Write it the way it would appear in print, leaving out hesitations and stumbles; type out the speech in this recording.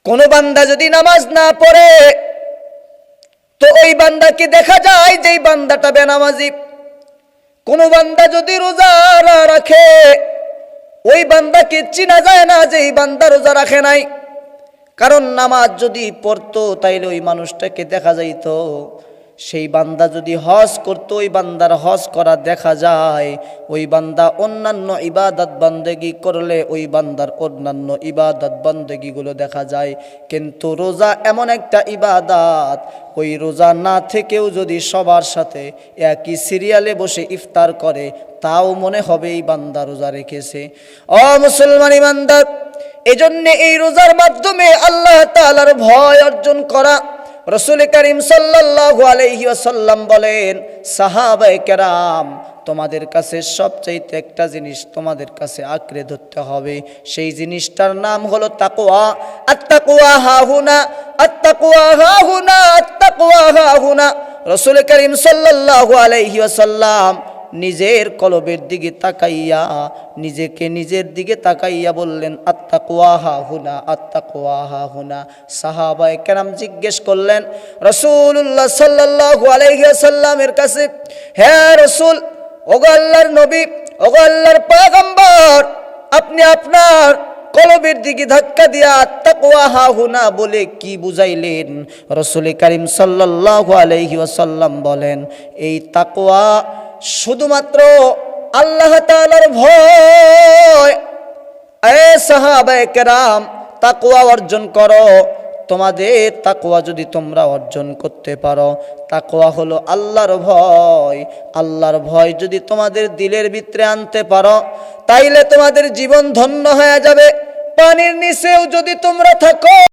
কোন বান্দা যদি নামাজ না পড়ে তো ওই বান্দাকে দেখা যায় যে বান্দাটা বেনামাজি। কোন বান্দা যদি রোজা না রাখে ওই বান্দাকে চিনা যায় না যে এই বান্দা রোজা রাখে নাই। কারণ নামাজ যদি পড়তো তাইলে ওই মানুষটাকে দেখা যাইত। সেই বান্দা যদি হজ করতো ওই বান্দার হজ করা দেখা যায়। ওই বান্দা অন্যান্য ইবাদত বান্দেগি করলে ওই বান্দার অন্যান্য ইবাদত বান্দেগিগুলো দেখা যায়। কিন্তু রোজা এমন একটা ইবাদত, ওই রোজা না থেকেও যদি সবার সাথে একই সিরিয়ালে বসে ইফতার করে তাও মনে হবে এই বান্দা রোজা রেখেছে। ও মুসলমান ইমানদার, এজন্য এই রোজার মাধ্যমে আল্লাহ তাআলার ভয় অর্জন করা। রাসূল করিম সাল্লাল্লাহু আলাইহি ওয়াসাল্লাম বলেন, সাহাবায়ে কেরাম, তোমাদের কাছে সবচাইতে একটা জিনিস তোমাদের কাছে আঁকড়ে ধরতে হবে, সেই জিনিসটার নাম হলো তাকওয়া। আত-তাকওয়া হাহুনা, আত-তাকওয়া হাহুনা, আত-তাকওয়া হাহুনা। রাসূল করিম সাল্লাল্লাহু আলাইহি ওয়াসাল্লাম নিজের কলবের দিকে তাকাইয়া, নিজেকে নিজের দিকে তাকাইয়া বললেন, আত-তাকওয়া হাহুনা, আত-তাকওয়া হাহুনা। সাহাবায়ে কেরাম জিজ্ঞেস করলেন রাসূলুল্লাহ সাল্লাল্লাহু আলাইহি ওয়াসাল্লামের কাছে, হে রাসূল, ওগো আল্লাহর নবী, ওগো আল্লাহর পয়গম্বর, আপনি আপনার কলবের দিকে ধাক্কা দিয়া আত-তাকওয়া হাহুনা বলে কি বুঝাইলেন? রাসূল করিম সাল্লাল্লাহু আলাইহি ওয়াসাল্লাম বলেন, এই তাকওয়া শুধুমাত্র আল্লাহ তাআলার ভয়। এ সাহাবায়ে কেরাম, তাকওয়া অর্জন করো। তোমাদের তাকওয়া যদি তোমরা অর্জন করতে পারো, তাকওয়া হলো আল্লাহর ভয়। আল্লাহর ভয় যদি তোমাদের দিলের ভিতরে আনতে পারো তাইলে তোমাদের জীবন ধন্য হয়ে যাবে। পানির নিচেও যদি তোমরা থাকো